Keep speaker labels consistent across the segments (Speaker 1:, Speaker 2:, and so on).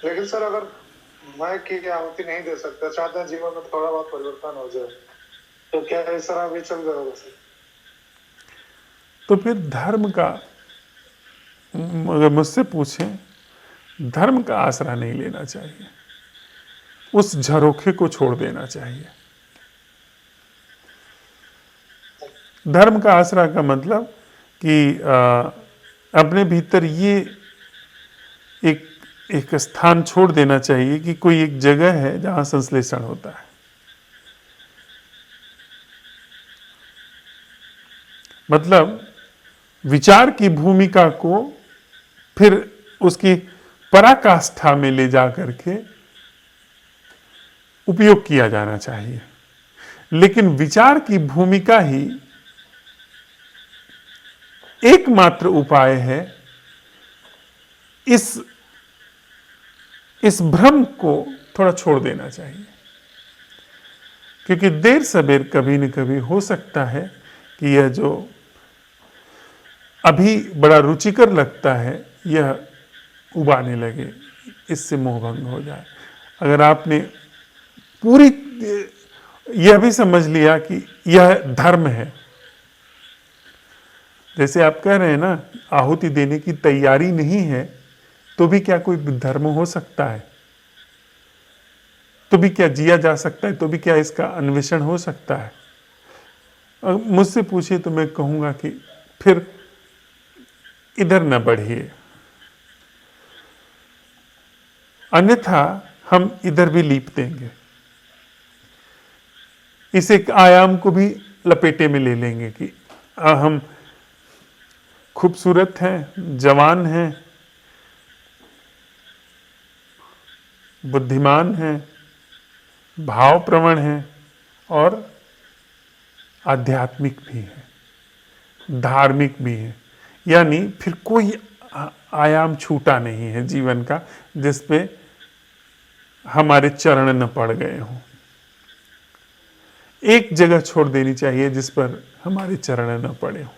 Speaker 1: लेकिन सर अगर मैं की आहुति नहीं दे सकता, चाहते हैं जीवन में थोड़ा बहुत परिवर्तन हो जाए, तो क्या इस तरह भी चल जाएगा सर?
Speaker 2: तो फिर धर्म का, अगर मुझसे पूछें, धर्म का आसरा नहीं लेना चाहिए, उस झरोखे को छोड़ देना चाहिए। धर्म का आसरा का मतलब कि अपने भीतर ये एक एक स्थान छोड़ देना चाहिए कि कोई एक जगह है जहां संश्लेषण होता है। मतलब विचार की भूमिका को फिर उसकी पराकाष्ठा में ले जा करके उपयोग किया जाना चाहिए। लेकिन विचार की भूमिका ही एकमात्र उपाय है इस भ्रम को थोड़ा छोड़ देना चाहिए। क्योंकि देर सवेर कभी न कभी हो सकता है कि यह जो अभी बड़ा रुचिकर लगता है यह उबाने लगे, इससे मोहभंग हो जाए। अगर आपने पूरी यह भी समझ लिया कि यह धर्म है, जैसे आप कह रहे हैं ना, आहुति देने की तैयारी नहीं है तो भी क्या कोई धर्म हो सकता है? तो भी क्या जिया जा सकता है? तो भी क्या इसका अन्वेषण हो सकता है? मुझसे पूछिए तो मैं कहूंगा कि फिर इधर न बढ़िए, अन्यथा हम इधर भी लीप देंगे, इस एक आयाम को भी लपेटे में ले लेंगे कि हम खूबसूरत हैं, जवान हैं, बुद्धिमान हैं, भाव प्रवण हैं और आध्यात्मिक भी हैं, धार्मिक भी हैं। यानी फिर कोई आयाम छूटा नहीं है जीवन का जिस पे हमारे चरण न पड़ गए हों। एक जगह छोड़ देनी चाहिए जिस पर हमारे चरण न पड़े हों।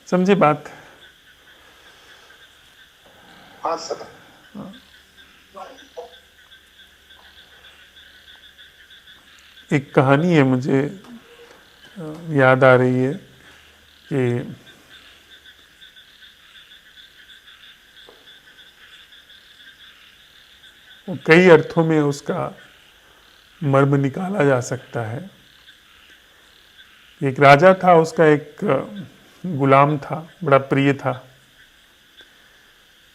Speaker 2: समझे बात?
Speaker 1: हाँ सर।
Speaker 2: एक कहानी है मुझे याद आ रही है कि कई अर्थों में उसका मर्म निकाला जा सकता है। एक राजा था, उसका एक गुलाम था, बड़ा प्रिय था।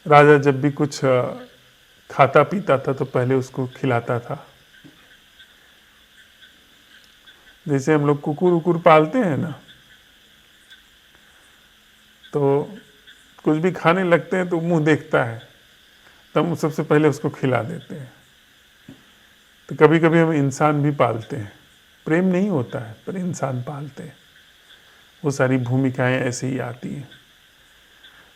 Speaker 2: राजा जब भी कुछ खाता पीता था तो पहले उसको खिलाता था। जैसे हम लोग कुकुर उकुर पालते हैं ना, तो कुछ भी खाने लगते हैं तो मुंह देखता है, तब सबसे पहले उसको खिला देते हैं। तो कभी कभी हम इंसान भी पालते हैं, प्रेम नहीं होता है पर इंसान पालते हैं, वो सारी भूमिकाएं ऐसे ही आती हैं।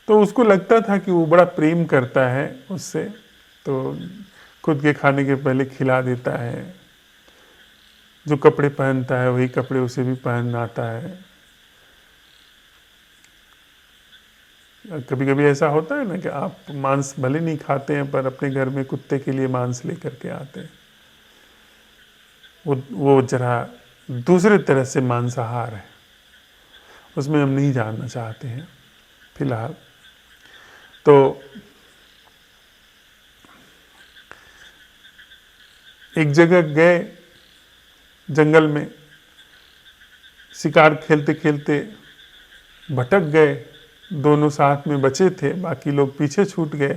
Speaker 2: तो उसको लगता था कि वो बड़ा प्रेम करता है उससे, तो खुद के खाने के पहले खिला देता है। जो कपड़े पहनता है वही कपड़े उसे भी पहन आता है। कभी कभी ऐसा होता है ना कि आप मांस भले नहीं खाते हैं पर अपने घर में कुत्ते के लिए मांस लेकर के आते हैं। वो जरा दूसरे तरह से मांसाहार है, उसमें हम नहीं जानना चाहते हैं फिलहाल। तो एक जगह गए जंगल में, शिकार खेलते खेलते भटक गए। दोनों साथ में बचे थे, बाकी लोग पीछे छूट गए।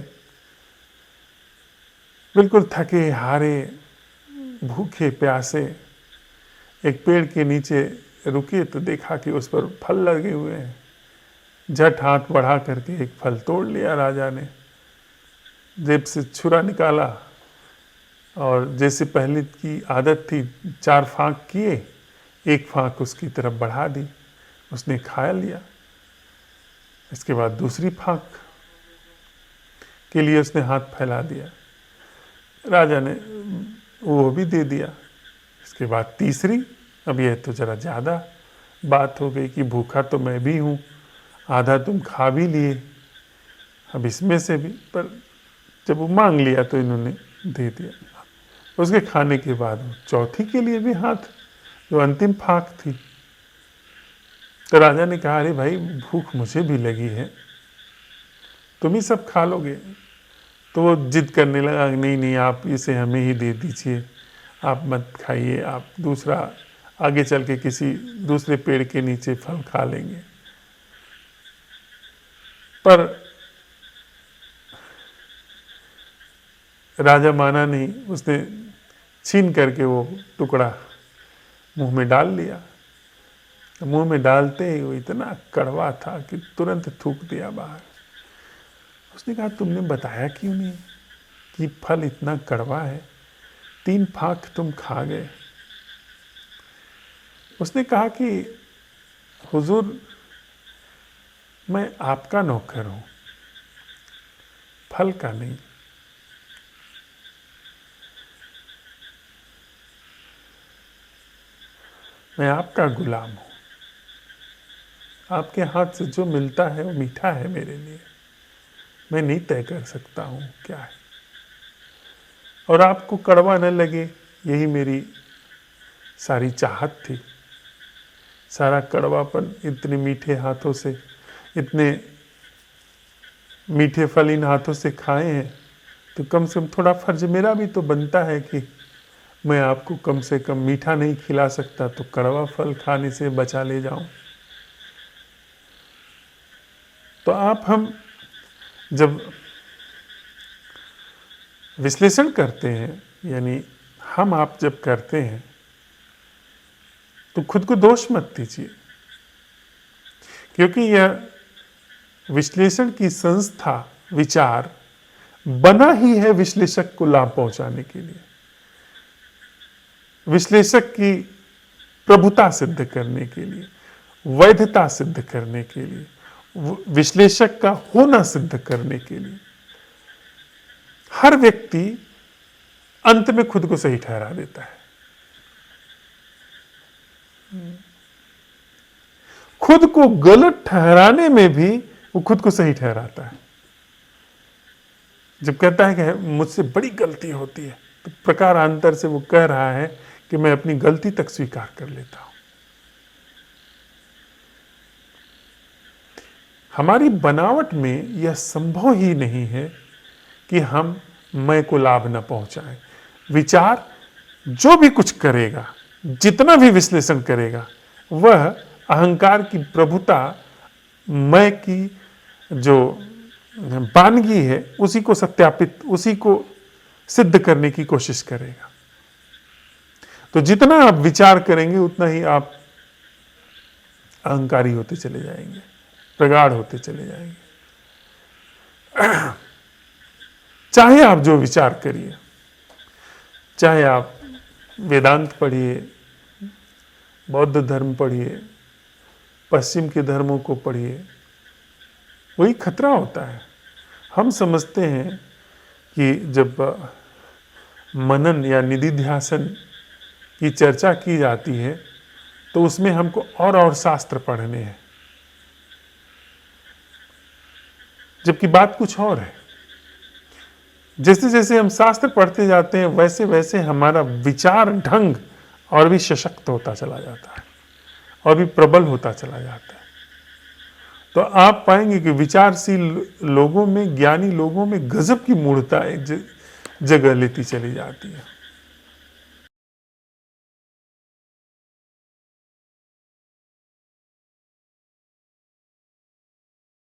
Speaker 2: बिल्कुल थके हारे, भूखे प्यासे एक पेड़ के नीचे रुके तो देखा कि उस पर फल लगे हुए हैं। झट हाथ बढ़ा करके एक फल तोड़ लिया राजा ने, जेब से छुरा निकाला और जैसे पहले की आदत थी 4 फांक किए, एक फांक उसकी तरफ बढ़ा दी, उसने खा लिया। इसके बाद दूसरी फांक के लिए उसने हाथ फैला दिया, राजा ने वो भी दे दिया। इसके बाद तीसरी, अब यह तो ज़रा ज़्यादा बात हो गई कि भूखा तो मैं भी हूँ, आधा तुम खा भी लिए, अब इसमें से भी। पर जब वो मांग लिया तो इन्होंने दे दिया। उसके खाने के बाद वो चौथी के लिए भी हाथ, जो अंतिम फाक थी। तो राजा ने कहा, अरे भाई भूख मुझे भी लगी है, तुम ही सब खा लोगे? तो वो जिद करने लगा, नहीं नहीं आप इसे हमें ही दे दीजिए, आप मत खाइए, आप दूसरा आगे चल के किसी दूसरे पेड़ के नीचे फल खा लेंगे। पर राजा माना नहीं, उसने छीन करके वो टुकड़ा मुंह में डाल लिया। मुंह में डालते ही वो इतना कड़वा था कि तुरंत थूक दिया बाहर। उसने कहा, तुमने बताया क्यों नहीं कि फल इतना कड़वा है, 3 फाक तुम खा गए। उसने कहा कि हुजूर, मैं आपका नौकर हूं, फल का नहीं। मैं आपका गुलाम हूं, आपके हाथ से जो मिलता है वो मीठा है मेरे लिए, मैं नहीं तय कर सकता हूं क्या है, और आपको कड़वा न लगे यही मेरी सारी चाहत थी। सारा कड़वापन इतने मीठे हाथों से, इतने मीठे फल इन हाथों से खाए हैं, तो कम से कम थोड़ा फर्ज मेरा भी तो बनता है कि मैं आपको कम से कम मीठा नहीं खिला सकता तो कड़वा फल खाने से बचा ले जाऊं। तो हम जब विश्लेषण करते हैं, यानी हम आप जब करते हैं, तो खुद को दोष मत दीजिए, क्योंकि यह विश्लेषण की संस्था, विचार बना ही है विश्लेषक को लाभ पहुंचाने के लिए, विश्लेषक की प्रभुता सिद्ध करने के लिए, वैधता सिद्ध करने के लिए, विश्लेषक का होना सिद्ध करने के लिए। हर व्यक्ति अंत में खुद को सही ठहरा देता है, खुद को गलत ठहराने में भी वो खुद को सही ठहराता है। जब कहता है कि मुझसे बड़ी गलती होती है, तो प्रकारांतर से वो कह रहा है कि मैं अपनी गलती तक स्वीकार कर लेता हूं। हमारी बनावट में यह संभव ही नहीं है कि हम मैं को लाभ न पहुंचाएं। विचार जो भी कुछ करेगा, जितना भी विश्लेषण करेगा, वह अहंकार की प्रभुता, मैं की जो वानगी है, उसी को सत्यापित, उसी को सिद्ध करने की कोशिश करेगा। तो जितना आप विचार करेंगे उतना ही आप अहंकारी होते चले जाएंगे, प्रगाढ़ होते चले जाएंगे। चाहे आप जो विचार करिए, चाहे आप वेदांत पढ़िए, बौद्ध धर्म पढ़िए, पश्चिम के धर्मों को पढ़िए, वही खतरा होता है। हम समझते हैं कि जब मनन या निधिध्यासन की चर्चा की जाती है तो उसमें हमको और शास्त्र पढ़ने हैं, जबकि बात कुछ और है। जैसे जैसे हम शास्त्र पढ़ते जाते हैं, वैसे वैसे हमारा विचार ढंग और भी सशक्त होता चला जाता है और भी प्रबल होता चला जाता है। तो आप पाएंगे कि विचारशील लोगों में, ज्ञानी लोगों में गजब की मूढ़ता एक जगह लेती चली जाती है।